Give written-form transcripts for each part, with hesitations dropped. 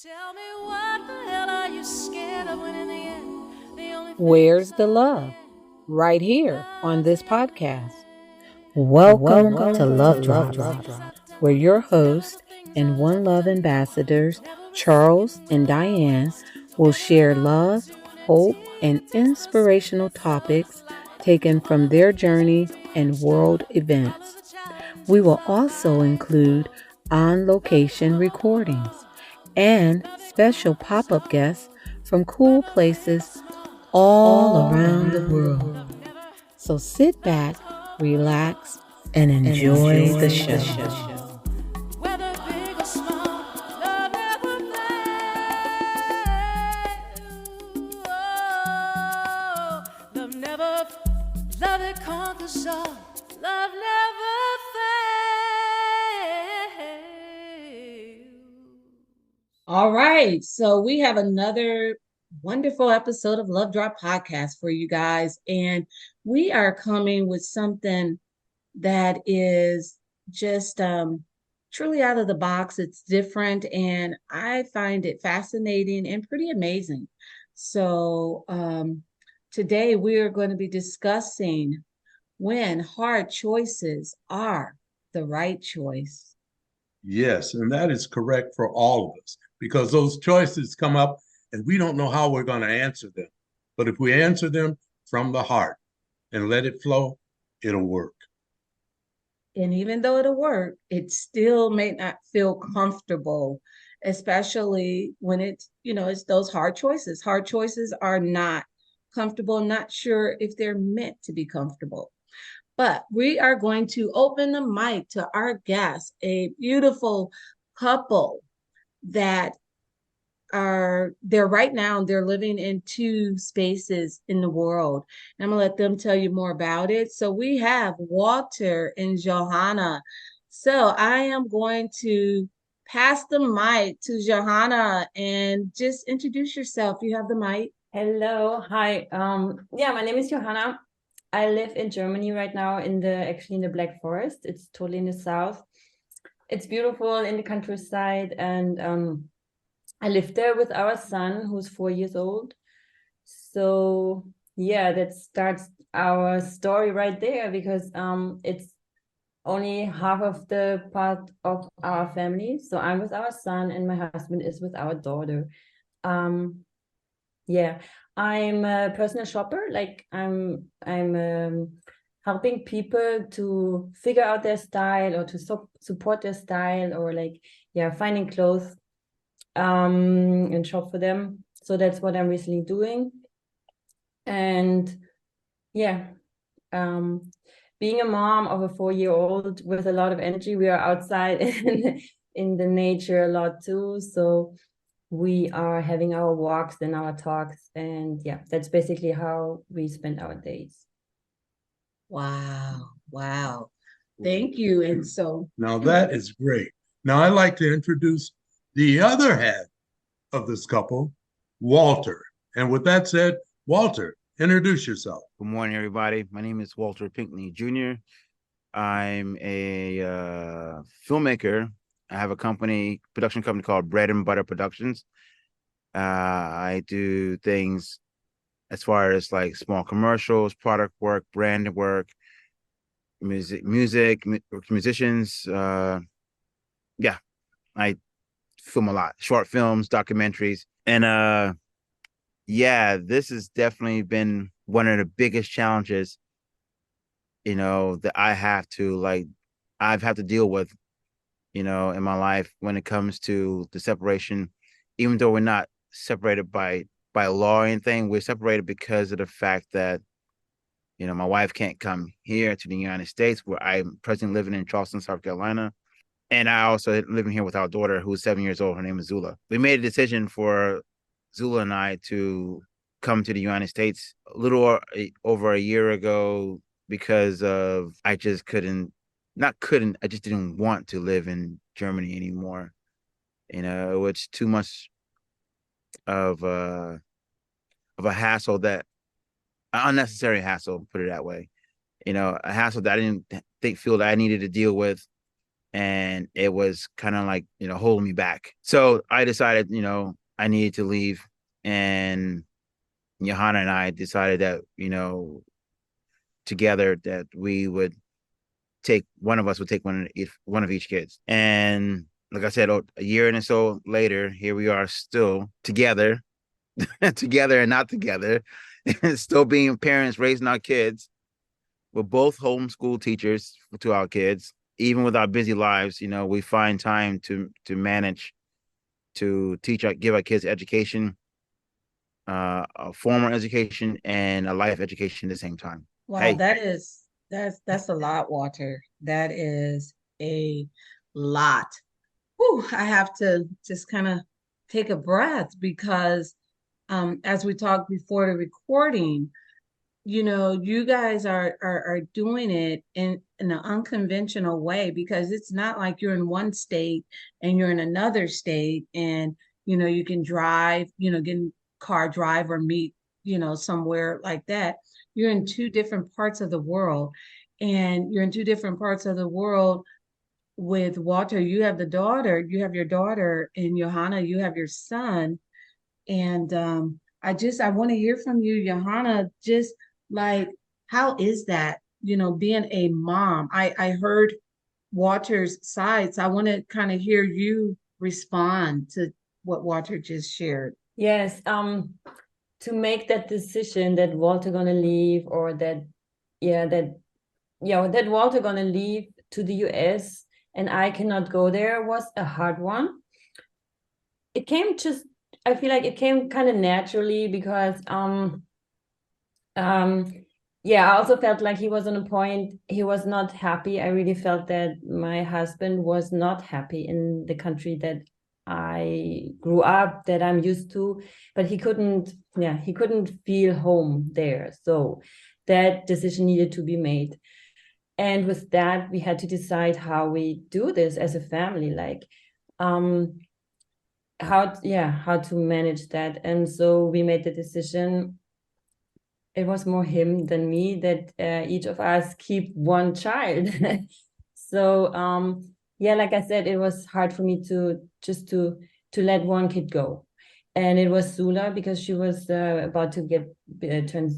Tell me what the hell are you scared of when in the end the only thing Where's that's the love? Right here on love's this in your podcast. face. Welcome to Love Drops, where your hosts and One Love ambassadors, Charles and Diane, will share love, hope, and inspirational topics taken from their journey and world events. We will also include on location recordings and special pop up guests from cool places all around the world. So sit back, relax, and enjoy the show. Whether big or small, love never fails. Oh, love it conquers all. Love never fails. All right. So we have another wonderful episode of Love Drop Podcast for you guys. And we are coming with something that is just truly out of the box. It's different. And I find it fascinating and pretty amazing. So today we are going to be discussing when hard choices are the right choice. Yes, and that is correct for all of us because those choices come up and we don't know how we're going to answer them. But if we answer them from the heart and let it flow, it'll work. And even though it'll work, it still may not feel comfortable, especially when it's those hard choices. Hard choices are not comfortable, not sure if they're meant to be comfortable. But we are going to open the mic to our guest, a beautiful couple that are there right now. They're living in two spaces in the world. And I'm gonna let them tell you more about it. So we have Walter and Johanna. So I am going to pass the mic to Johanna and just introduce yourself. You have the mic. Hello, hi. Yeah, my name is Johanna. I live in Germany right now actually in the Black Forest. It's totally in the south. It's beautiful in the countryside, and I live there with our son, who's 4 years old. So yeah, that starts our story right there because it's only half of the part of our family. So I'm with our son, and my husband is with our daughter. Yeah, I'm a personal shopper. Like I'm helping people to figure out their style or to support their style or like finding clothes and shop for them. So that's what I'm recently doing. And yeah, being a mom of a 4-year-old with a lot of energy, we are outside in the nature a lot too. So we are having our walks and our talks, and yeah, that's basically how we spend our days. Wow. Wow. Thank you. And so Now that is great. Now I'd like to introduce the other half of this couple, Walter. And with that said, Walter, introduce yourself. Good morning, everybody. My name is Walter Pinkney Jr. I'm a filmmaker. I have a production company called Bread and Butter Productions. I do things as far as like small commercials, product work, brand work, musicians. Yeah, I film a lot, short films, documentaries, and yeah, this has definitely been one of the biggest challenges, that I've had to deal with, in my life when it comes to the separation. Even though we're not separated by law or anything, we're separated because of the fact that, my wife can't come here to the United States, where I'm presently living in Charleston, South Carolina. And I also living here with our daughter, who's 7 years old. Her name is Zula. We made a decision for Zula and I to come to the United States a little over a year ago because of I just I just didn't want to live in Germany anymore. It's too much of a hassle, that an unnecessary hassle, put it that way. A hassle that I didn't feel that I needed to deal with and it was kind of like, holding me back. So I decided, I needed to leave, and Johanna and I decided that, together, that we would one of us would take one of each kids. And like I said, a year and so later, here we are still together, together and not together, and still being parents, raising our kids. We're both homeschool teachers to our kids. Even with our busy lives, we find time to manage to give our kids education, a formal education and a life education at the same time. Wow, Hey, that's a lot, Walter. That is a lot. Whew, I have to just kind of take a breath because as we talked before the recording, you guys are doing it in an unconventional way, because it's not like you're in one state and you're in another state and you can drive, get in car drive or meet, somewhere like that. You're in two different parts of the world, and you're in two different parts of the world. With Walter, you have your daughter, and Johanna, you have your son. And I want to hear from you, Johanna, just like, how is that, being a mom? I heard Walter's side, so I want to kind of hear you respond to what Walter just shared. Yes, to make that decision that Walter gonna leave, or that Walter gonna leave to the US and I cannot go there, was a hard one. It came just, I feel like it came kind of naturally, because I also felt like he was on a point, he was not happy. I really felt that my husband was not happy in the country that I grew up, that I'm used to, but he couldn't feel home there. So that decision needed to be made. And with that, we had to decide how we do this as a family, like how to manage that. And so we made the decision, it was more him than me, that each of us keep one child. So like I said, it was hard for me to let one kid go. And it was Sula, because she was about to turn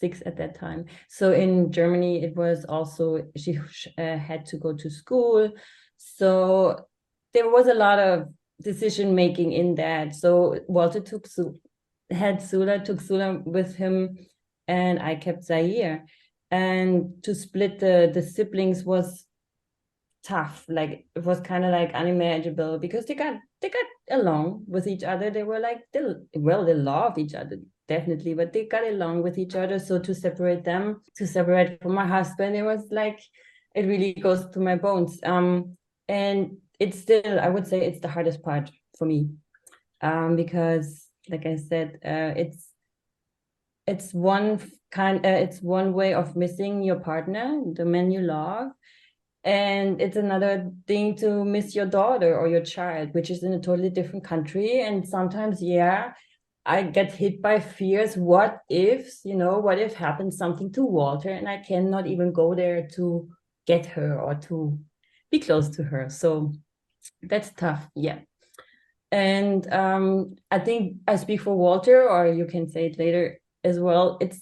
6 at that time. So in Germany, it was also, she had to go to school. So there was a lot of decision making in that. So Walter took Sula with him, and I kept Zaire. And to split the siblings was tough. Like, it was kind of like unimaginable, because they got along with each other. They were like, they love each other, definitely, but they got along with each other. So to separate from my husband, it was like, it really goes to my bones. And it's still, I would say, it's the hardest part for me, because, like I said, it's one way of missing your partner, the man you love. And it's another thing to miss your daughter or your child, which is in a totally different country. And sometimes, I get hit by fears. What if happens something to Walter and I cannot even go there to get her or to be close to her? So that's tough. Yeah. And I think I speak for Walter, or you can say it later as well. It's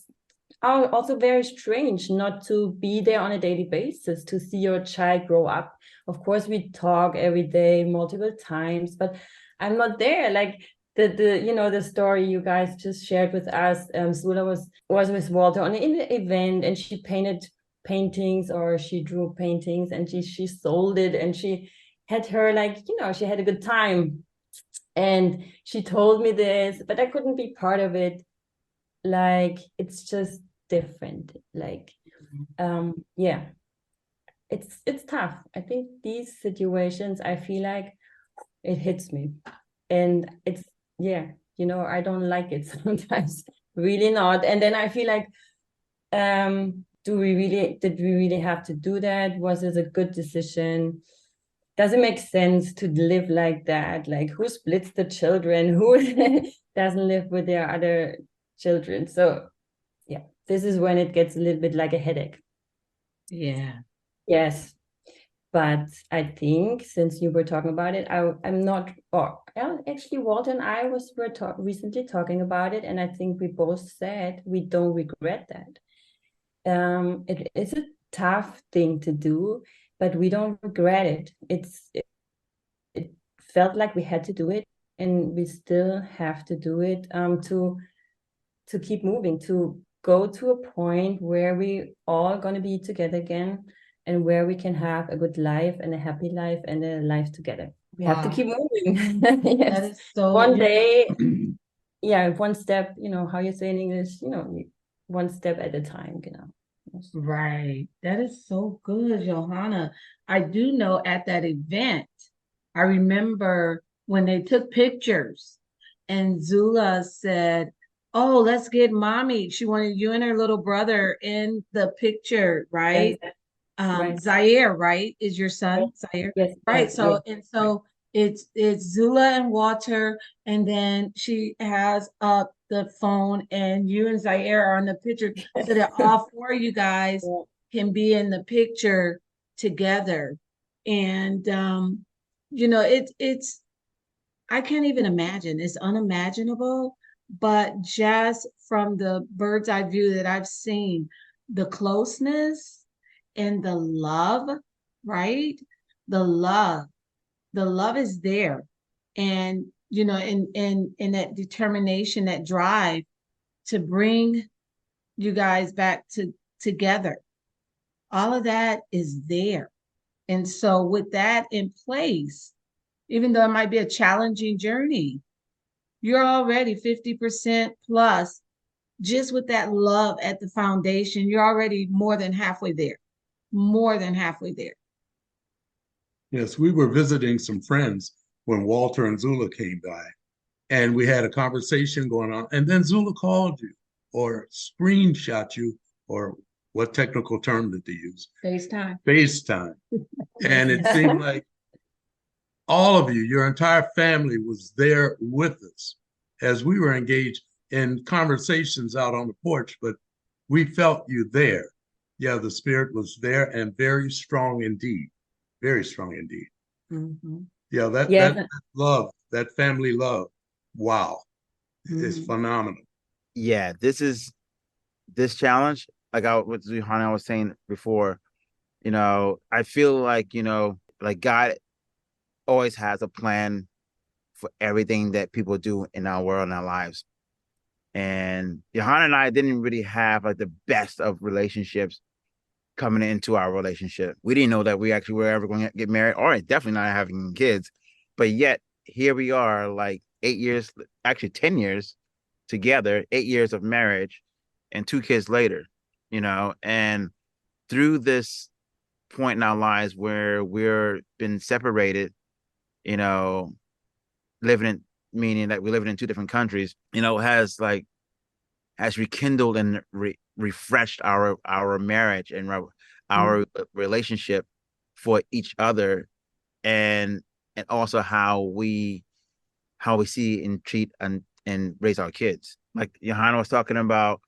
also very strange not to be there on a daily basis, to see your child grow up. Of course, we talk every day, multiple times, but I'm not there. Like the story you guys just shared with us, Sula was with Walter on an event, and she painted paintings, or she drew paintings, and she sold it, and she had her, like, she had a good time. And she told me this, but I couldn't be part of it. Like, it's just different. Like, it's tough. I think these situations, I feel like it hits me, and it's I don't like it sometimes. Really not. And then I feel like, did we really have to do that? Was it a good decision? Does it make sense to live like that? Like, who splits the children? Who doesn't live with their other children? So this is when it gets a little bit like a headache. Yeah. Yes. But I think since you were talking about it, I'm not, or actually Walter and I were recently talking about it, and I think we both said we don't regret that. It is a tough thing to do, but we don't regret it. It felt like we had to do it, and we still have to do it to keep moving, to go to a point where we all going to be together again, and where we can have a good life and a happy life and a life together. We have to Wow. keep moving. That Yes. is so One day, yeah, one step, how you say in English, one step at a time, Yes. right. That is so good, Johanna. I do know at that event, I remember when they took pictures and Zula said, "Oh, let's get mommy." She wanted you and her little brother in the picture, right? Yes, right. Zaire, right, is your son, Zaire? Yes, Right. yes, So and so it's Zula and Walter, and then she has up the phone, and you and Zaire are on the picture, so that all four of you guys yeah. can be in the picture together. And it's I can't even imagine. It's unimaginable, but just from the bird's eye view that I've seen, the closeness and the love, right? The love, the love is there. And in that determination, that drive to bring you guys back together. All of that is there. And so with that in place, even though it might be a challenging journey, you're already 50% plus just with that love at the foundation. You're already more than halfway there. More than halfway there. Yes, we were visiting some friends when Walter and Zula came by, and we had a conversation going on. And then Zula called you or screenshot you, or what technical term did they use? FaceTime. FaceTime. And it seemed like all of you, your entire family was there with us as we were engaged in conversations out on the porch, but we felt you there. Yeah, the spirit was there and very strong indeed. Very strong indeed. Mhm. Yeah, that Yes. that love, that family love, wow, is Mhm. phenomenal. Yeah, this challenge, like what Johanna was saying before, I feel like, like God always has a plan for everything that people do in our world and our lives. And Johanna and I didn't really have like the best of relationships coming into our relationship. We didn't know that we actually were ever going to get married, or definitely not having kids. But yet here we are, like 8 years, actually 10 years together, 8 years of marriage, and 2 kids later, and through this point in our lives where we're been separated, you know, living in meaning that we're living in two different countries, has rekindled and refreshed our marriage and our relationship for each other, and also how we see and treat and raise our kids. Like Johanna was talking about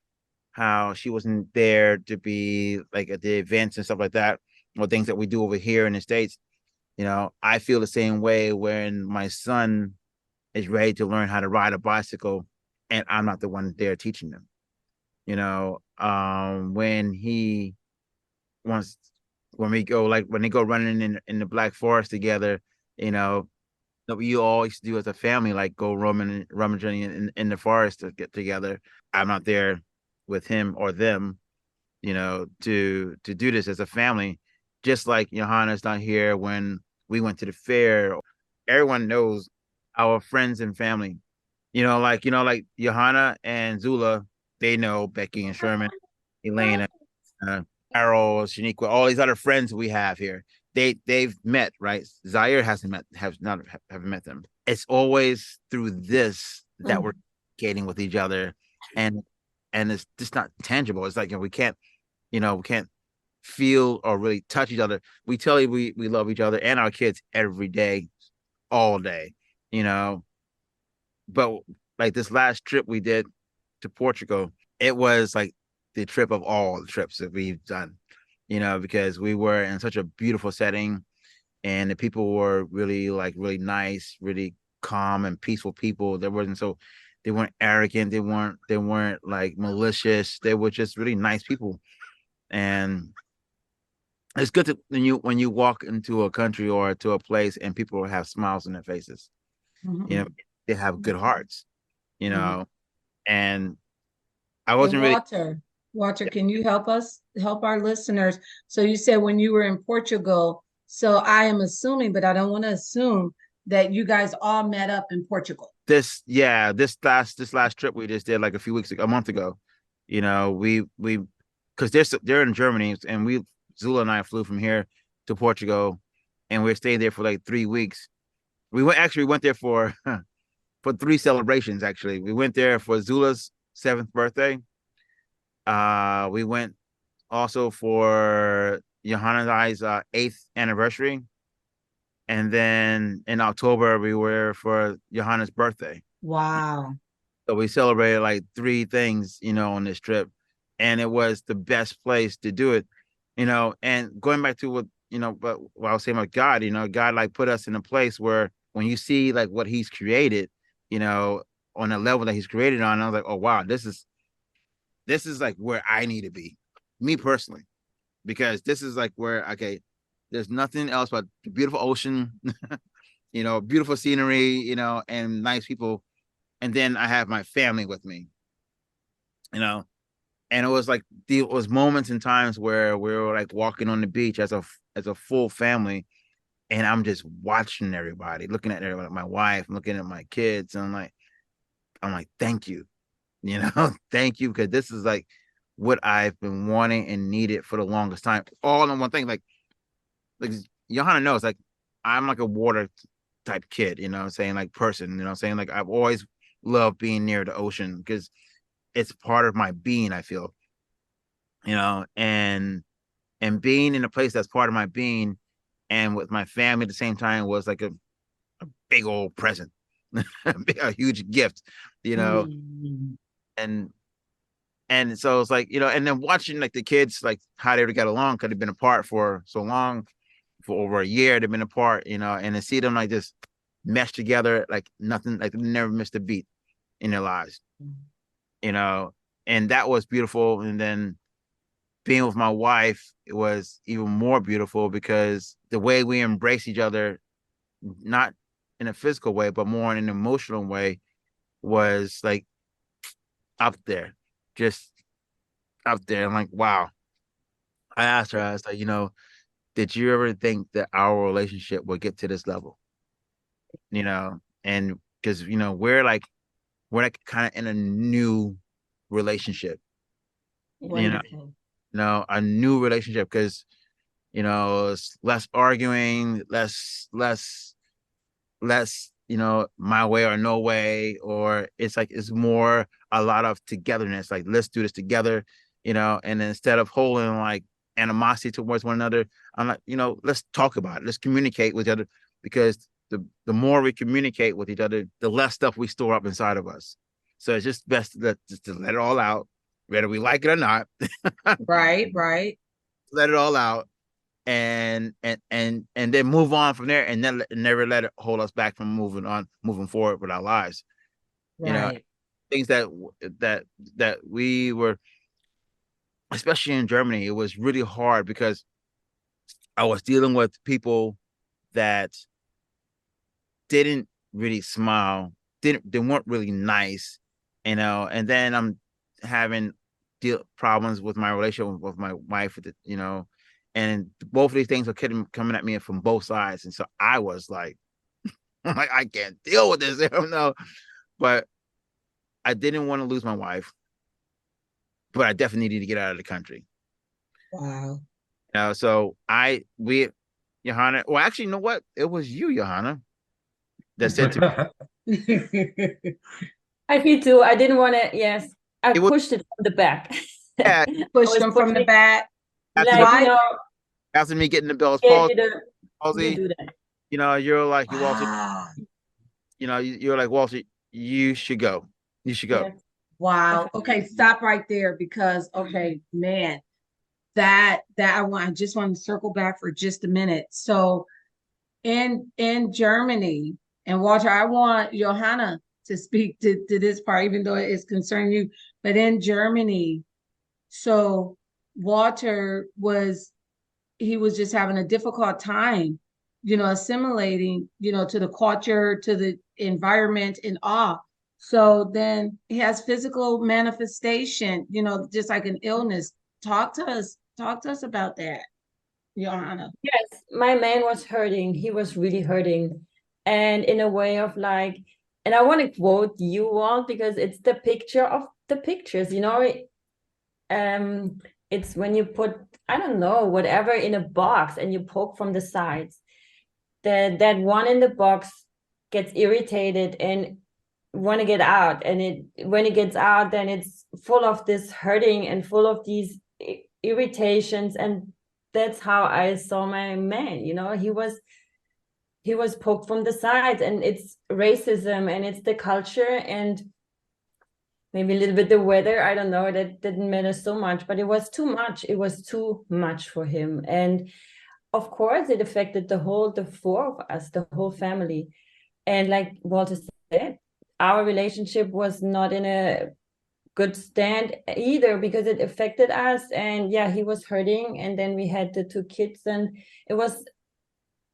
how she wasn't there to be like at the events and stuff like that, or things that we do over here in the States. I feel the same way when my son is ready to learn how to ride a bicycle and I'm not the one there teaching them. When he wants, when we go, like when they go running in the Black Forest together, you know, that we always do as a family, like go rummaging in the forest to get together. I'm not there with him or them, to do this as a family. Just like Johanna's not here when we went to the fair. Everyone knows our friends and family. Like Johanna and Zula, they know Becky and Sherman, Elena, uh, Carol, Shaniqua, all these other friends we have here. They've met, right? Zaire hasn't met, have not haven't met them. It's always through this that we're communicating with each other, and it's just not tangible. It's like we can't feel or really touch each other. We tell you we love each other and our kids every day, all day, you know. But like this last trip we did to Portugal, it was like the trip of all the trips that we've done, because we were in such a beautiful setting. and the people were really really nice, really calm and peaceful people. They weren't arrogant, they weren't like malicious. They were just really nice people. And it's good to when you walk into a country or to a place and people have smiles on their faces. You know, Mhm. they have good hearts, you Mhm. know. And I And wasn't really Walter, can you help our listeners? So you said when you were in Portugal, so I am assuming, but I don't want to assume that you guys all met up in Portugal. this last trip we just did like a month ago. You know, we because they're in Germany, and Zula and I flew from here to Portugal, and we stayed there for like 3 weeks. We went there for for three celebrations. Actually, we went there for Zula's 7th birthday. We went also for Johanna and I's 8th anniversary, and then in October we were for Johanna's birthday. Wow. So we celebrated like three things, on this trip, and it was the best place to do it, And going back to what I was saying about God, God like put us in a place where when you see like what He's created, on a level that He's created on, I was like, oh wow, this is like where I need to be, me personally, because this is like where okay, there's nothing else but the beautiful ocean, beautiful scenery, and nice people, and then I have my family with me, you know, and it was like it was moments and times where we were like walking on the beach as a full family, and I'm just watching everybody, looking at everybody, my wife, looking at my kids, and I'm like, thank you, thank you, because this is like what I've been wanting and needed for the longest time. All in one thing, like Johanna knows, like I'm like a water type kid, what I'm saying, like person, what I'm saying, like I've always loved being near the ocean because it's part of my being, I feel, and being in a place that's part of my being and with my family at the same time was like a big old present, a huge gift, you know, Mm. and so it's like, and then watching like the kids, like how they got along, because they've been apart for so long, for over a year, they've been apart, and to see them like just mesh together like nothing, like they never missed a beat in their lives, you know, and that was beautiful. And then being with my wife, it was even more beautiful because the way we embrace each other, not in a physical way, but more in an emotional way, was like up there, just up there. I'm like, wow. I asked her, I was like, did you ever think that our relationship would get to this level? And because, we're like kind of in a new relationship, you know, Wonderful. a new relationship because, it's less arguing, less, my way or no way, or it's more a lot of togetherness. Like, let's do this together, and instead of holding like animosity towards one another, I'm like, let's talk about it. Let's communicate with each other, because the more we communicate with each other, the less stuff we store up inside of us. So it's just best just to let it all out, whether we like it or not. Right, right, Let it all out, and then move on from there, and then never let it hold us back from moving forward with our lives. You know, right. things that that we were, especially in Germany, it was really hard because I was dealing with people that didn't really smile, they weren't really nice, and then I'm having problems with my relationship with my wife, and both of these things are coming at me from both sides, and so I was like, like, I can't deal with this. I don't know, but I didn't want to lose my wife, but I definitely needed to get out of the country. Wow. So we, Johanna. Well, actually, you know what? It was you, Johanna, that said to I feel too. I didn't want to. Yes, I it was pushed it from the back. yeah, I Pushed was them from the pushing, back. after like, Why? after me getting the Bell's yeah, you don't palsy, do that. you're like, you Walter, Wow. you're like, Walter, you should go. You should go. Yes. Wow. Okay, stop right there because okay, man, I just want to circle back for just a minute. So in Germany, and Walter, I want Johanna to speak to this part, even though it's concerning you, but in Germany, so Walter he was just having a difficult time, assimilating, to the culture, to the environment and all. So then he has physical manifestation, just like an illness. Talk to us about that, Johanna. Yes, my man was hurting. He was really hurting. And in a way of like, and I want to quote you, Walt, because it's the picture of the pictures, it's when you put, I don't know, whatever in a box and you poke from the sides, that one in the box gets irritated and want to get out. And when it gets out, then it's full of this hurting and full of these irritations. And that's how I saw my man. He was poked from the sides, and it's racism and it's the culture and maybe a little bit the weather. I don't know, that didn't matter so much, but it was too much. It was too much for him. And of course it affected the four of us, the whole family. And like Walter said, our relationship was not in a good stand either, because it affected us. And yeah, he was hurting, and then we had the 2 kids, and it was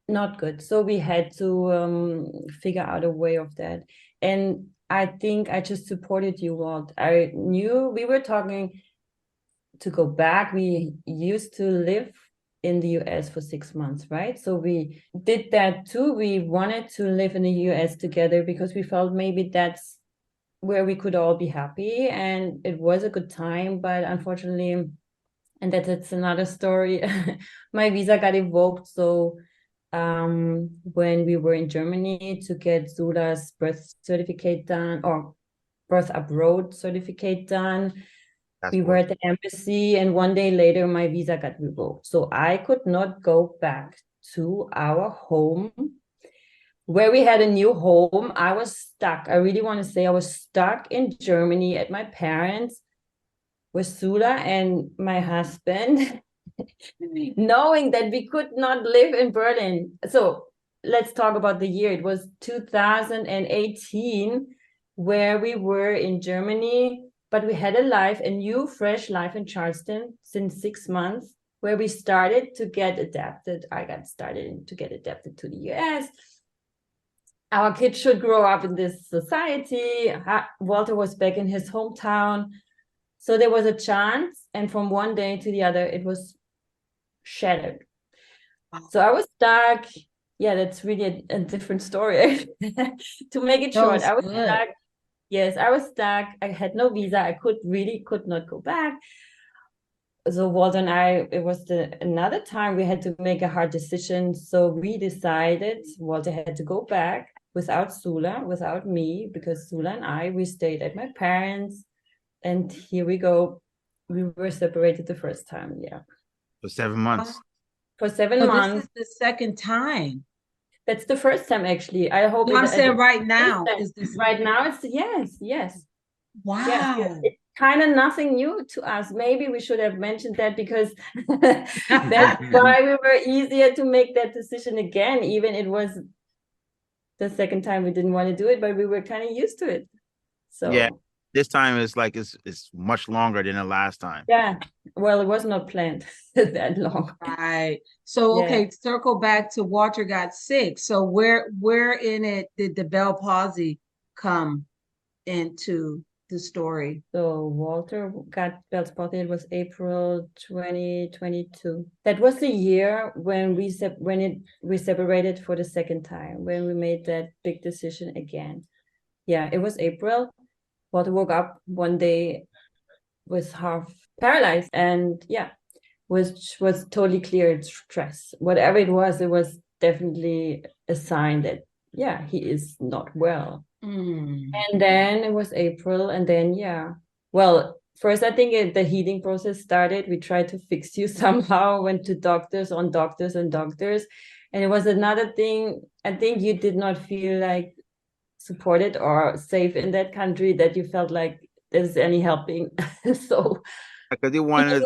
not good. So we had to figure out a way of that. And I think I just supported you, Walt. I knew we were talking to go back. We used to live in the US for 6 months, right? So we did that too. We wanted to live in the US together because we felt maybe that's where we could all be happy, and it was a good time. But unfortunately, and that's another story, my visa got revoked. So when we were in Germany to get Zula's birth certificate done, or birth abroad certificate done, we were at the embassy, and one day later my visa got revoked. So I could not go back to our home where we had a new home. I was stuck. I really want to say I was stuck in Germany at my parents with Zula and my husband, knowing that we could not live in Berlin. So let's talk about the year. It was 2018 where we were in Germany, but we had a new, fresh life in Charleston since 6 months, where we started to get adapted. I got started to get adapted to the US. Our kids should grow up in this society. Walter was back in his hometown. So there was a chance, and from one day to the other, it was shattered. So I was stuck. Yeah, that's really a different story. To make it short, I was stuck. Yes, I was stuck. I had no visa. I could not go back. So Walter and I, it was another time we had to make a hard decision. So we decided Walter had to go back without Zula, without me, because Zula and I, we stayed at my parents. And here we go. We were separated the first time. Yeah. For 7 months. For 7 months. This is the second time. That's the first time, actually. I hope. No, I'm saying right now. Right now, it's yes. Wow. Yes. It's kind of nothing new to us. Maybe we should have mentioned that, because that's why we were easier to make that decision again. Even it was the second time we didn't want to do it, but we were kind of used to it. So yeah. This time is like it's much longer than the last time. Yeah. Well, it was not planned that long. Right. So okay, circle back to Walter got sick. So where in it did the Bell palsy come into the story? So Walter got Bell's palsy. It was April 2022. That was the year when we separated for the second time, when we made that big decision again. Yeah, it was April. Walter woke up one day with half paralyzed, and which was totally clear. It's stress. Whatever it was definitely a sign that he is not well. And then it was April, and then well, first I think the healing process started. We tried to fix you somehow, went to doctors and doctors, and it was another thing. I think you did not feel like supported or safe in that country, that you felt like there's any helping. So because they wanted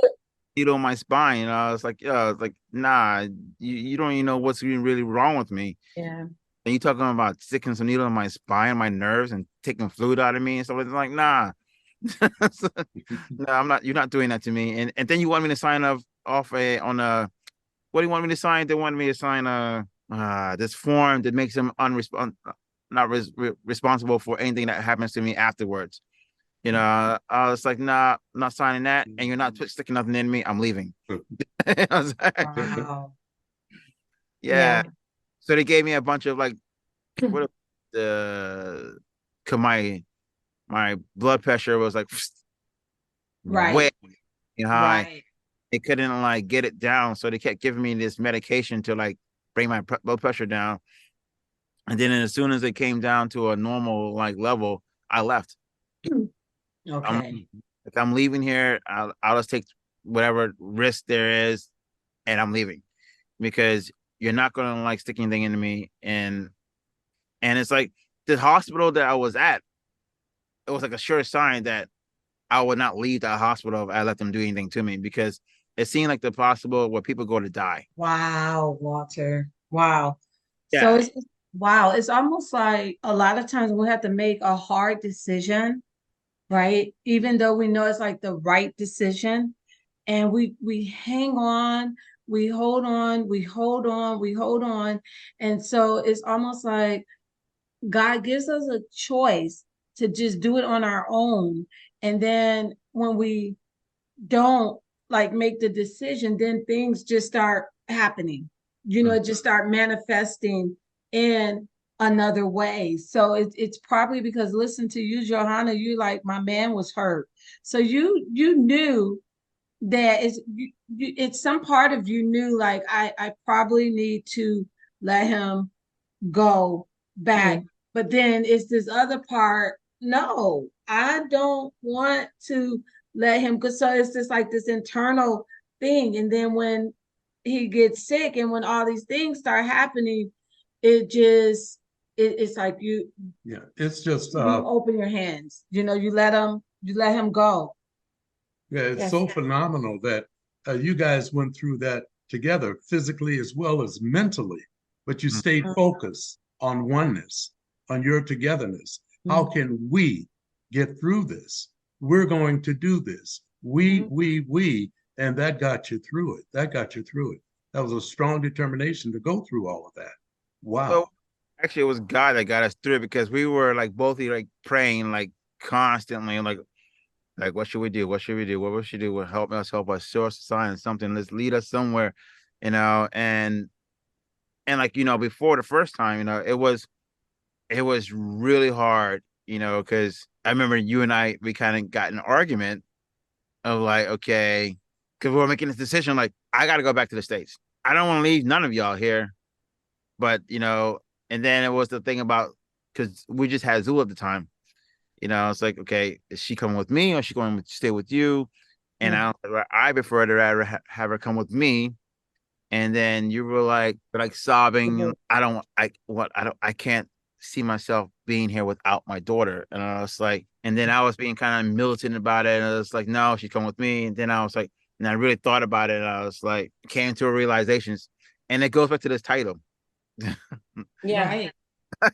needle in my spine. You know, I was like, yeah, it's like, nah, you don't even know what's really wrong with me. Yeah. And you talking about sticking some needle in my spine, my nerves, and taking fluid out of me and stuff like nah. So, no, I'm not. You're not doing that to me. And then you want me to sign off on a what do you want me to sign? They want me to sign this form that makes them not responsible for anything that happens to me afterwards. You know, I was like, nah, I'm not signing that, and you're not sticking nothing in me. I'm leaving. I was like, Wow. yeah. So they gave me a bunch of like what the my blood pressure was like way Right. high. Right. They couldn't like get it down, so they kept giving me this medication to like bring my blood pressure down. And then as soon as it came down to a normal like level, I left. I'm Okay. if I'm leaving here, I'll just take whatever risk there is, and I'm leaving because you're not gonna like stick anything into me. And it's like the hospital that I was at, it was like a sure sign that I would not leave that hospital if I let them do anything to me because it seemed like the possible where people go to die. Wow, Walter. Wow. So Yeah. wow, it's almost like a lot of times we have to make a hard decision, right? Even though we know it's like the right decision, and we hang on, we hold on, we hold on, we hold on. And so it's almost like God gives us a choice to just do it on our own. And then when we don't like make the decision, then things just start happening. It just start manifesting in another way. So it's probably because listen to you, Johanna, you like my man was hurt. So you knew that it's some part of you knew like I probably need to let him go back. Mm. But then it's this other part. No, I don't want to let him go. So it's just like this internal thing. And then when he gets sick and when all these things start happening, it's like Yeah, it's just you open your hands. You let him go. yeah, it's Yes. so phenomenal that you guys went through that together, physically as well as mentally, but you stayed Mm. focused on oneness, on your togetherness. How Mm. can we get through this? We're going to do this. Mm. We, and that got you through it. That got you through it. That was a strong determination to go through all of that. So Wow. actually, it was God that got us through it because we were like both like praying like constantly, like what should we do? What should we do? What we should do? Will help us, show us a sign, something. Let's lead us somewhere, you know. And like before the first time, it was really hard, because I remember you and we kind of got in an argument of like, okay, because we were making this decision, like I got to go back to the States. I don't want to leave none of y'all here, but and then it was the thing about because we just had Zul at the time. It's like, okay, is she coming with me or is she going to stay with you? And Mm. I prefer to rather have her come with me. And then you were like sobbing. And I can't see myself being here without my daughter. And I was like, and then I was being kind of militant about it. And I was like, no, she's come with me. And then I was like, and I really thought about it. And I was like, came to a realizations. And it goes back to this title. Yeah. Right.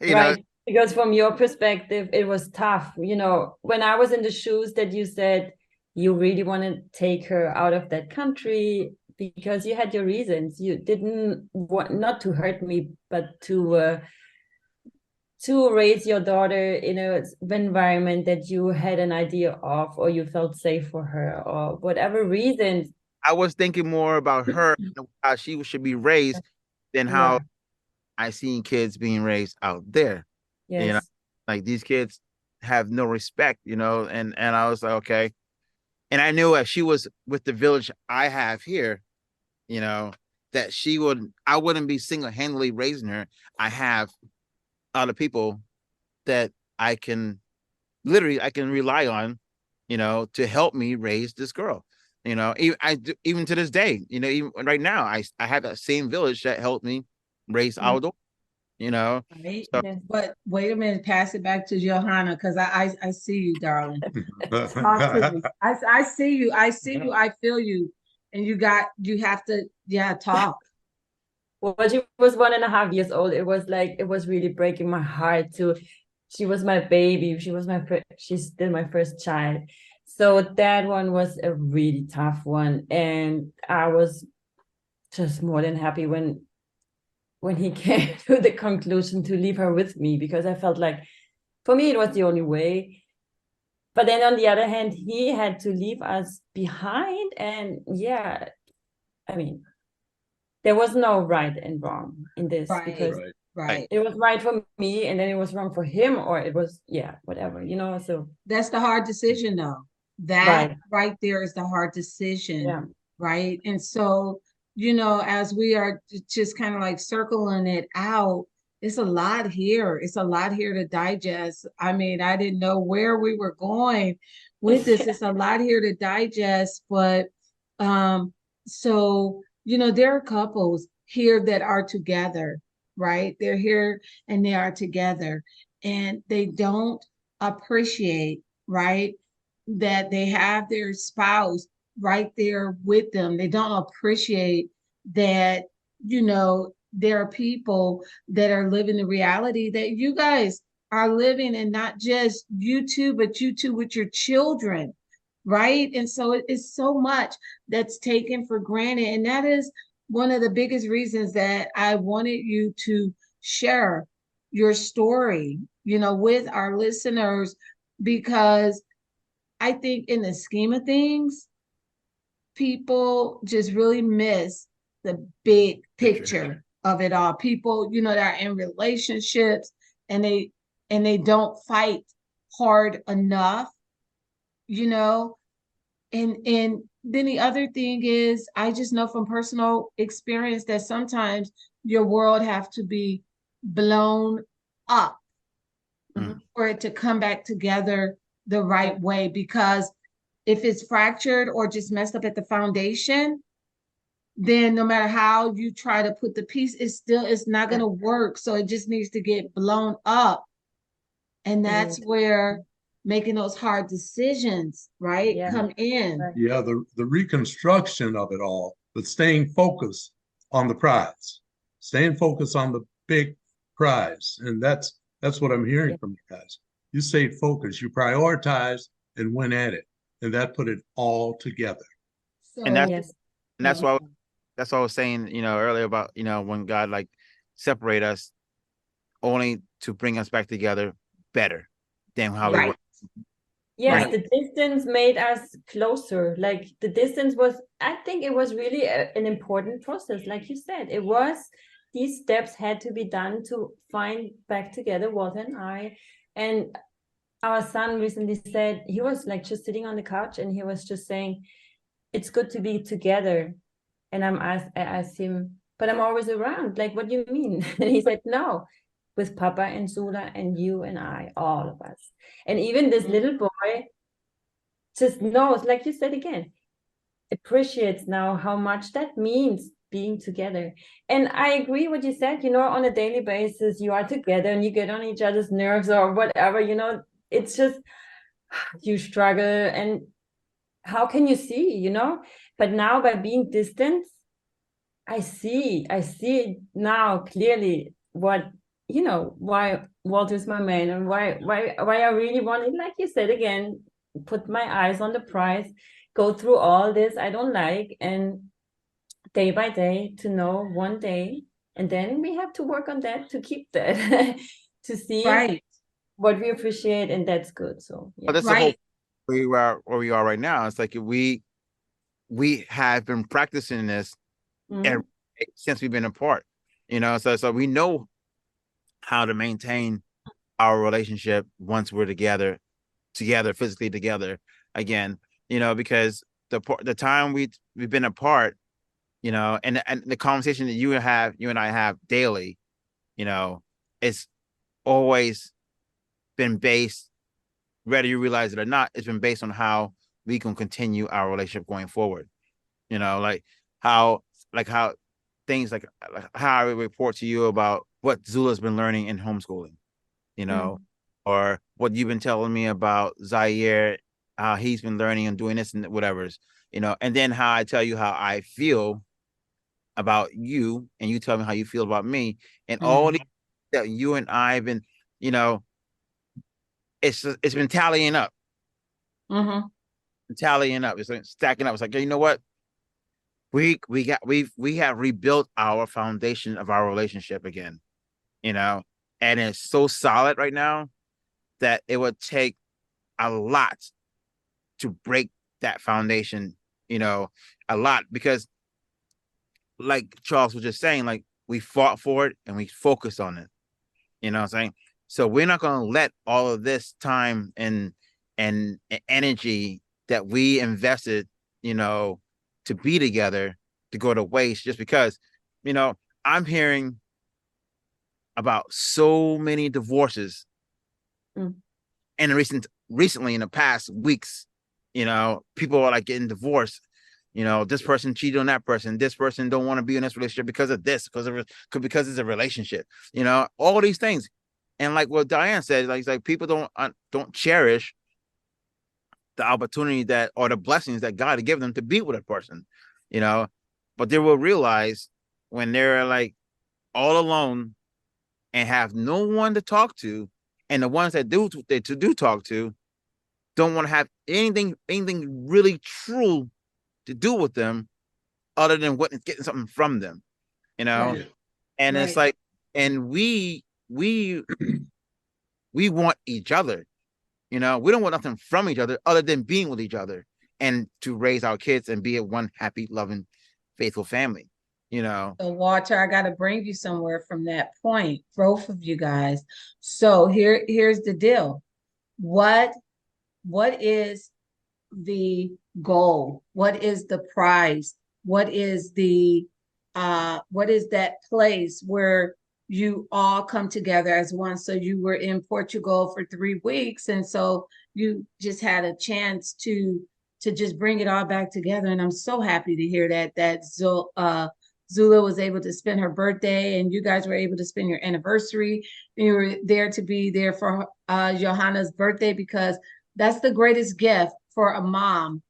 you know, Right. Because from your perspective, it was tough. When I was in the shoes that you said you really want to take her out of that country because you had your reasons. You didn't want not to hurt me, but to raise your daughter in a environment that you had an idea of, or you felt safe for her, or whatever reasons. I was thinking more about her, how she should be raised than how Yeah. I seen kids being raised out there. You know, Yes. like these kids have no respect, and I was like, okay. And I knew if she was with the village I have here, you know, that I wouldn't be single-handedly raising her. I have other people that I can rely on, to help me raise this girl. Even to this day, even right now, I have that same village that helped me raise Mm. our daughter, Right. So Yes. But wait a minute, pass it back to Johanna because I see you, darling. Talk to me. I see you. I see you. I feel you. and you have to, talk. Well, she was 1.5 years old. It was really breaking my heart to. She was my baby. She's still my first child. So that one was a really tough one. And I was just more than happy when he came to the conclusion to leave her with me, because I felt like for me it was the only way. But then on the other hand, he had to leave us behind. And yeah, I mean, there was no right and wrong in this, Right. because Right. it was right for me and then it was wrong for him, or it was, whatever, so That's the hard decision though. That right there is the hard decision. Yeah. Right. And so, as we are just kind of like circling it out, it's a lot here. It's a lot here to digest. I mean, I didn't know where we were going with this. It's a lot here to digest, but so, there are couples here that are together, right? They're here and they are together, and they don't appreciate, right, that they have their spouse right there with them. They don't appreciate that, there are people that are living the reality that you guys are living, and not just you two, but you two with your children, right? And so it is so much that's taken for granted. And that is one of the biggest reasons that I wanted you to share your story, with our listeners, because I think in the scheme of things, people just really miss the big picture of it all. People, that are in relationships, and they don't fight hard enough, and then the other thing is, I just know from personal experience that sometimes your world have to be blown up for it to come back together the right way. Because if it's fractured or just messed up at the foundation, then no matter how you try to put the piece, it's not going to work. So it just needs to get blown up. And that's where making those hard decisions, right, come in. Yeah, the reconstruction of it all, but staying focused on the prize, staying focused on the big prize. And that's what I'm hearing from you guys. You stayed focused, you prioritized and went at it, and that put it all together. So, And that's why I was saying, earlier about, when God like separate us only to bring us back together better than how we were. Yes, the distance made us closer. Like the distance I think it was really an important process. Like you said, these steps had to be done to find back together, Walter and I. And our son recently said, he was like just sitting on the couch and he was just saying, it's good to be together. And I asked him, but I'm always around. Like, what do you mean? And he said, no, with Papa and Sula and you and I, all of us. And even this little boy just knows, like you said again, appreciates now how much that means being together. And I agree what you said, on a daily basis, you are together and you get on each other's nerves or whatever, it's just, you struggle and how can you see, But now by being distant, I see now clearly what, why Walter's my man and why I really wanted, like you said again, put my eyes on the prize, go through all this I don't like, and day by day to know one day, and then we have to work on that to keep that to see what we appreciate, and that's good. So But that's the whole where we are right now. It's like we have been practicing this since we've been apart, so we know how to maintain our relationship once we're together physically together again, because the time we've been apart, and the conversation that you and I have daily, it's always been based, whether you realize it or not, it's been based on how we can continue our relationship going forward. Like how things like how I report to you about what Zula's been learning in homeschooling, or what you've been telling me about Zaire, how he's been learning and doing this and whatever's, and then how I tell you how I feel about you, and you tell me how you feel about me, and all these that you and I have been, it's been tallying up, tallying up. It's like stacking up. It's like, you know what? We have rebuilt our foundation of our relationship again, and it's so solid right now that it would take a lot to break that foundation, a lot, because like Charles was just saying, like, we fought for it and we focused on it. You know what I'm saying? So we're not going to let all of this time and energy that we invested, to be together, to go to waste just because, I'm hearing about so many divorces and recently in the past weeks, people are like getting divorced. This person cheated on that person. This person don't want to be in this relationship because of this, because it's a relationship. All these things, and like what Diane said, like people don't cherish the opportunity that or the blessings that God had given them to be with a person, but they will realize when they're like all alone and have no one to talk to, and the ones that do talk to don't want to have anything really true to do with them other than getting something from them, Right. and it's Right. like, and we want each other, we don't want nothing from each other other than being with each other and to raise our kids and be a one happy, loving, faithful family, So Walter, I got to bring you somewhere from that point, both of you guys. So here's the deal. What is the goal? What is the prize? What is that place where you all come together as one? So you were in Portugal for 3 weeks, and so you just had a chance to just bring it all back together. And I'm so happy to hear that Zula was able to spend her birthday, and you guys were able to spend your anniversary. You were there to be there for Johanna's birthday, because that's the greatest gift for a mom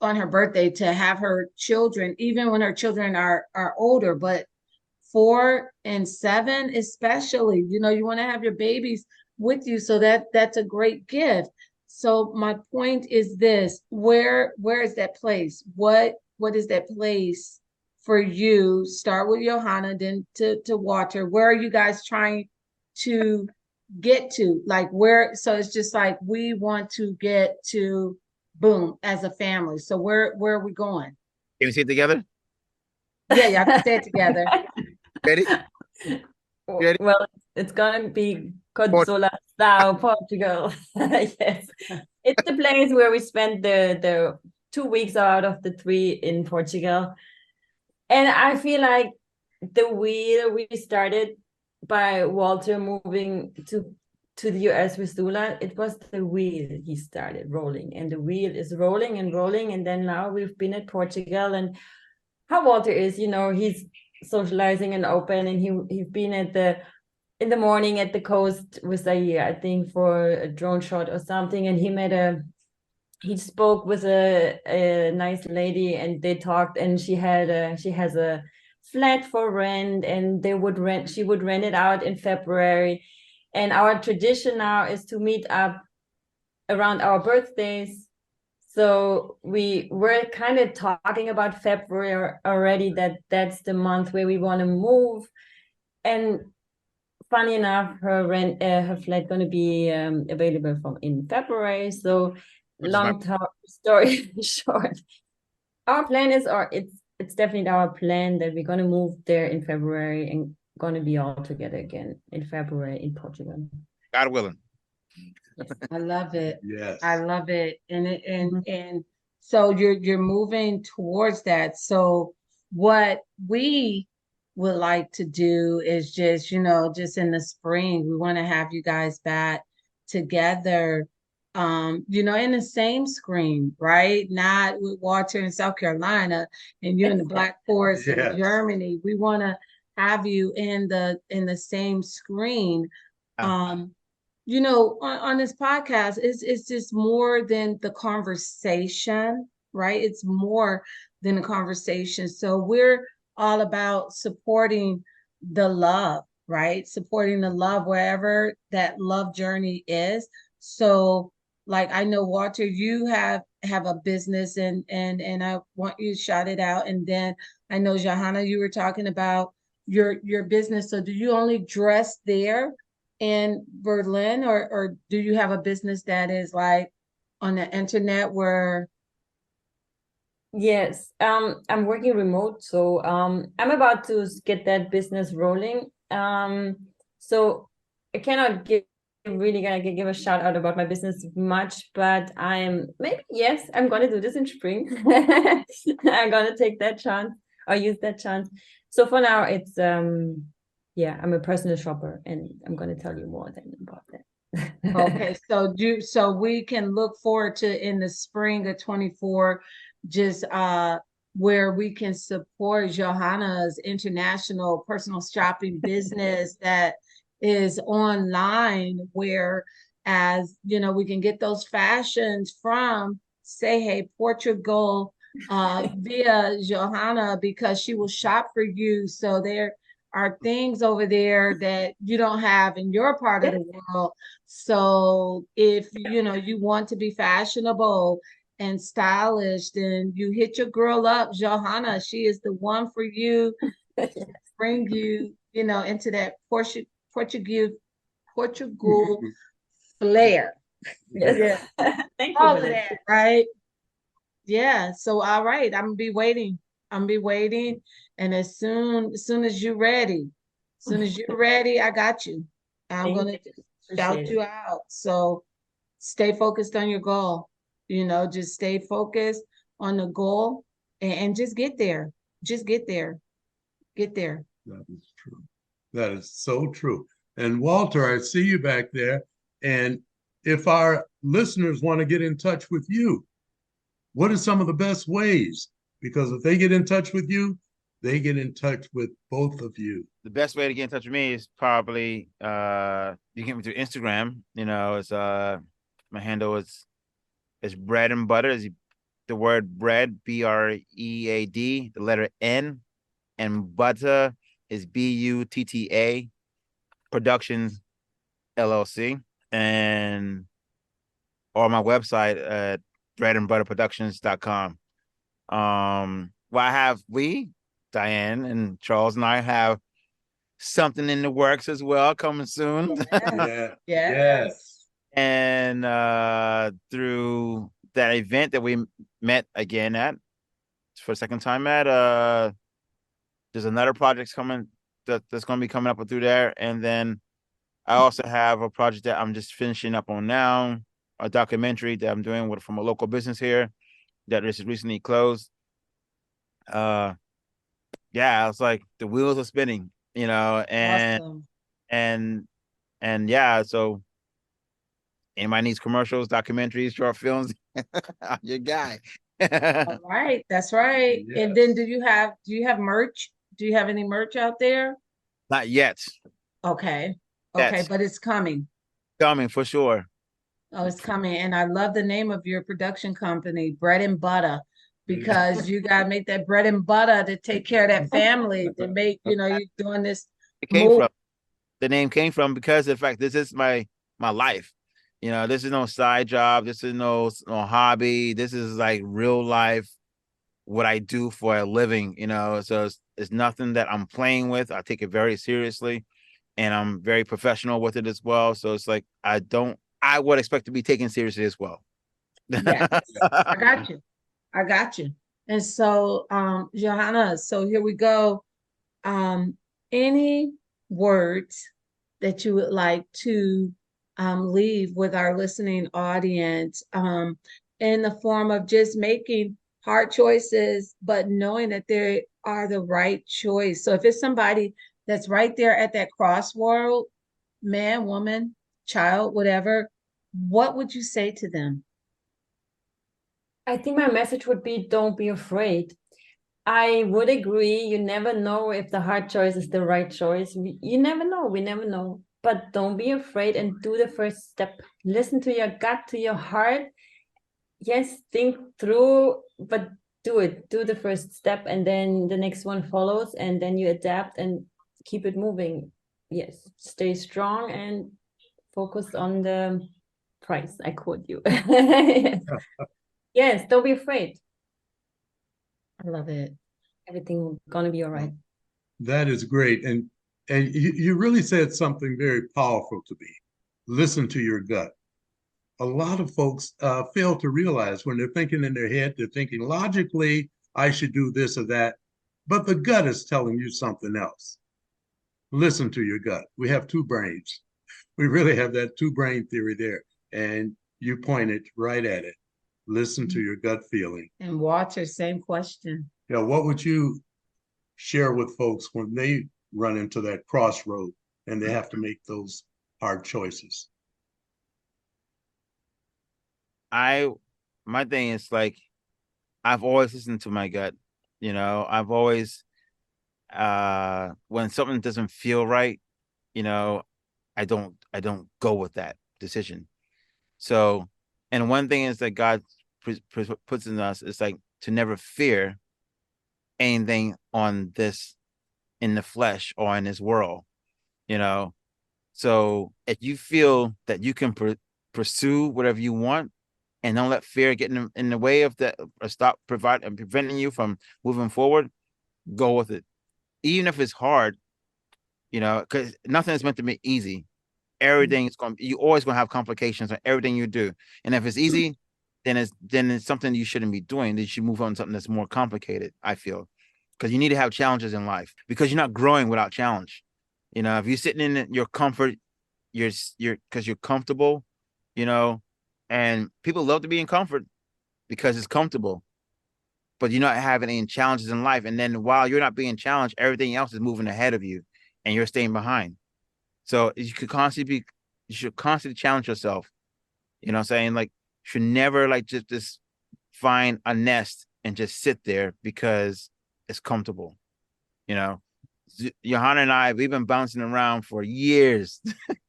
on her birthday, to have her children, even when her children are older, but 4 and 7 especially, you want to have your babies with you. So that's a great gift. So my point is this: where is that place? What is that place for you? Start with Johanna, then to Walter. Where are you guys trying to get to? Like, where? So it's just like, we want to get to boom as a family. So where are we going? Can we see it together? Yeah, y'all can say it together. Ready? Ready? Well, it's gonna be Consola Sao, Portugal. Yes, it's the place where we spent the 2 weeks out of the 3 in Portugal, and I feel like the wheel we started by Walter moving to the US with Zula, it was the wheel he started rolling, and the wheel is rolling and rolling, and then now we've been at Portugal, and how Walter is, he's socializing and open, and he's been in the morning at the coast with Zaire, I think, for a drone shot or something, and he spoke with a nice lady, and they talked, and she has a flat for rent, and she would rent it out in February. And our tradition now is to meet up around our birthdays. So we were kind of talking about February already, that's the month where we want to move. And funny enough, her flat going to be available in February. So long story short, our plan is, or it's definitely our plan, that we're going to move there in February and going to be all together again in February in Portugal. God willing. I love it. Yes. I love it. And so you're moving towards that. So what we would like to do is just, just in the spring, we want to have you guys back together, in the same screen, right? Not with Walter in South Carolina and you in the Black Forest in Yes. Germany. We want to have you in the same screen. On this podcast, it's just more than the conversation. right? It's more than a conversation. So we're all about supporting the love, right? Supporting the love wherever that love journey is. So like I know Walter, you have a business and I want you to shout it out. And then I know Johanna, you were talking about your business. So do you only dress there in Berlin or do you have a business that is like on the internet where Yes, I'm working remote, so I'm about to get that business rolling. So I cannot give a shout out about my business much, but I'm gonna do this in spring. I'm gonna take that chance or use that chance. So for now, it's I'm a personal shopper, and I'm gonna tell you more then about that. okay, so we can look forward to in the spring of 24 just where we can support Johanna's international personal shopping business that is online where as you know we can get those fashions from say hey Portugal via Johanna because she will shop for you so there are things over there that you don't have in your part of the world so if you know you want to be fashionable and stylish, then you hit your girl up, Johanna. She is the one for you. Bring you, you know, into that Portugal flair. Yes. Yeah, Thank you all for of that. that, right? Yeah. So all right, I'm gonna be waiting. I'm gonna be waiting, and as soon as you're ready, as soon as you're ready, I got you. I'm Thank gonna you. just shout Appreciate you it. out. So stay focused on your goal. You know, just stay focused on the goal and just get there. Just get there. Get there. That is true. That is so true. And Walter, I see you back there. And if our listeners want to get in touch with you, what are some of the best ways? Because if they get in touch with you, they get in touch with both of you. The best way to get in touch with me is probably you can get me through Instagram. You know, it's my handle is bread and butter. Is the word bread, BREAD, the letter N, and Butta is BUTTA Productions LLC, and or my website at breadandbutterproductions.com. Well, Diane and Charles and I have something in the works as well coming soon. Yeah. Yes. And through that event that we met again at for the second time at there's another project coming that's going to be coming up through there, and then I also have a project that I'm just finishing up on now, a documentary that I'm doing from a local business here that just recently closed. Yeah, it's like the wheels are spinning, you know, Awesome. and and yeah, so anybody needs commercials, documentaries, short films, I'm your guy. All right. That's right. And then do you have merch? Do you have any merch out there? Not yet. Okay. Okay, That's but it's coming. coming for sure. Oh, it's coming. And I love the name of your production company, Bread and Butter, because you gotta make that bread and butter to take care of that family, to make, you know, you're doing this It came move. from the name came from because in fact this is my life. You know, this is no side job. This is no hobby. This is like real life what I do for a living. You know, so it's nothing that I'm playing with. I take it very seriously, and I'm very professional with it as well. So it's like I would expect to be taken seriously as well. Yes, I got you. I got you. And so, Johanna, so here we go. Any words that you would like to leave with our listening audience in the form of just making hard choices, but knowing that they are the right choice. So if it's somebody that's right there at that crossroad, man, woman, child, whatever, what would you say to them? I think my message would be don't be afraid. I would agree. You never know if the hard choice is the right choice. You never know. We never know. But don't be afraid and do the first step. Listen to your gut, to your heart. yes, think through, but do the first step, and then the next one follows, and then you adapt and keep it moving. Yes, stay strong and focus on the price. I quote you. Yes. Yes, don't be afraid. I love it. Everything gonna be all right. That is great. And you really said something very powerful to me. Listen to your gut. A lot of folks fail to realize when they're thinking in their head, they're thinking logically, I should do this or that, but the gut is telling you something else. Listen to your gut. We have two brains. We really have that two brain theory there. And you pointed right at it. Listen to your gut feeling. And Walter, same question. Yeah, what would you share with folks when they run into that crossroad and they have to make those hard choices? My thing is like, I've always listened to my gut. You know, I've always, when something doesn't feel right, you know, I don't go with that decision. So, and one thing is that God puts in us is like to never fear anything on this, in the flesh or in this world, you know. So if you feel that you can pursue whatever you want, and don't let fear get in the way of that, or stop preventing you from moving forward, go with it. Even if it's hard, you know, because nothing is meant to be easy. Everything is you always gonna have complications on everything you do. And if it's easy, then it's something you shouldn't be doing. You should move on to something that's more complicated, I feel. Because you need to have challenges in life, because you're not growing without challenge. You know, if you're sitting in your comfort, you're because you're comfortable, you know, and people love to be in comfort because it's comfortable, but you're not having any challenges in life. And then while you're not being challenged, everything else is moving ahead of you and you're staying behind. So you should constantly challenge yourself. You know what I'm saying? Like, you should never like just find a nest and just sit there because it's comfortable. You know, Johanna and I, we've been bouncing around for years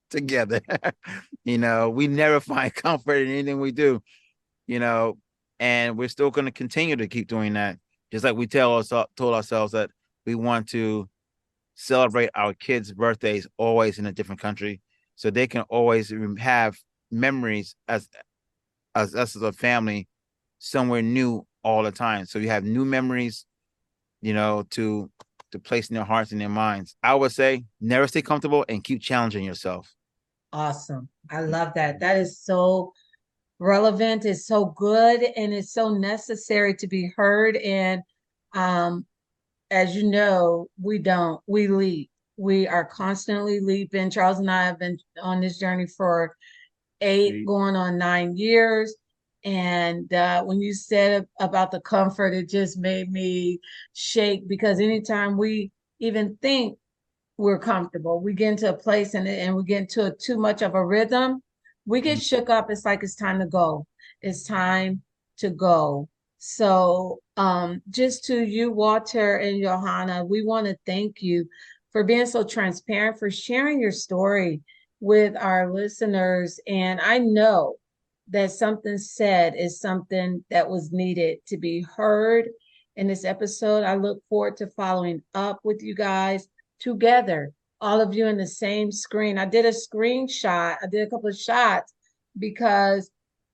together. You know, we never find comfort in anything we do, you know, and we're still going to continue to keep doing that. Just like we told ourselves that we want to celebrate our kids' birthdays always in a different country, so they can always have memories as us as a family somewhere new all the time. So you have new memories, you know, to place in their hearts and their minds. I would say never stay comfortable and keep challenging yourself. Awesome. I love that. That is so relevant. It's so good, and it's so necessary to be heard. And um, as you know, we leap. We are constantly leaping. Charles and I have been on this journey for 8 going on 9 years. And when you said about the comfort, it just made me shake, because anytime we even think we're comfortable, we get into a place and we get into too much of a rhythm, we get shook up. It's like it's time to go. It's time to go. So just to you, Walter and Johanna, we want to thank you for being so transparent, for sharing your story with our listeners. And I know that something said is something that was needed to be heard in this episode. I look forward to following up with you guys together, all of you in the same screen. I did a screenshot, I did a couple of shots, because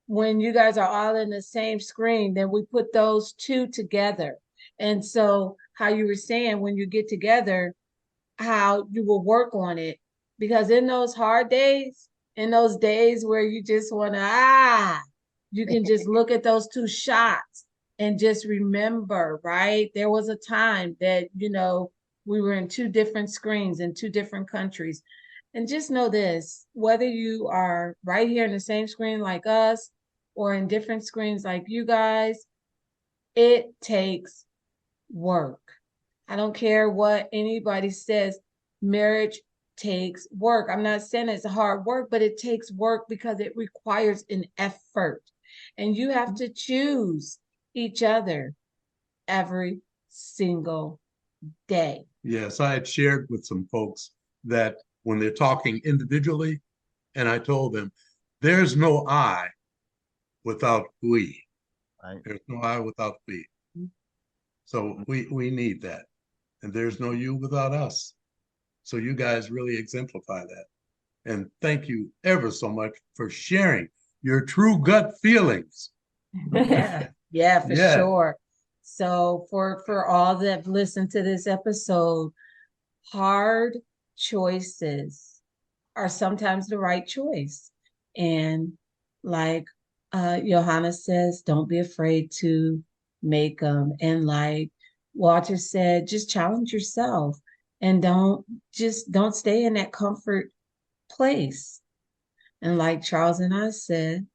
when you guys are all in the same screen, then we put those two together. And so, how you were saying, when you get together, how you will work on it, because in those hard days, in those days where you just want to you can just look at those two shots and just remember, right? There was a time that, we were in two different screens in two different countries. And just know this, whether you are right here in the same screen like us or in different screens like you guys, it takes work. I don't care what anybody says. Marriage takes work. I'm not saying it's hard work, but it takes work because it requires an effort. And you have to choose each other every single day. Yes, I had shared with some folks that when they're talking individually, and I told them, there's no I without we. Right. There's no I without we. So we need that. And there's no you without us. So you guys really exemplify that. And thank you ever so much for sharing your true gut feelings. Yeah, yeah, for Yeah. sure. So for all that have listened to this episode, hard choices are sometimes the right choice. And like Johanna says, don't be afraid to make them. And like Walter said, just challenge yourself and don't stay in that comfort place. And like Charles and I said,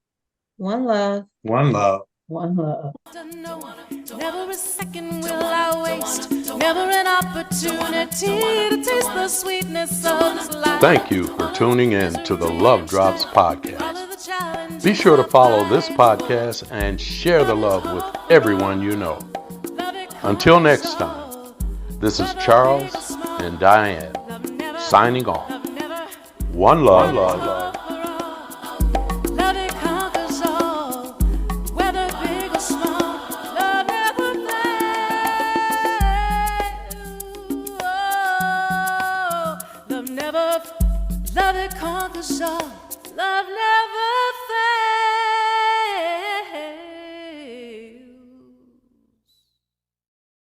one love, One love. one love. To know, never a second will I waste, never an opportunity to taste the sweetness of this life. Thank you for tuning in to the Love Drops podcast. Follow the challenges Be sure to of follow life. this podcast and share the love with everyone you know. Love it Until comes next so. time, this is Charles and Diane Love never, signing off. love never, One love. love it conquers all, whether big or small. Love never fails. Oh, love never, love it conquers all. Love never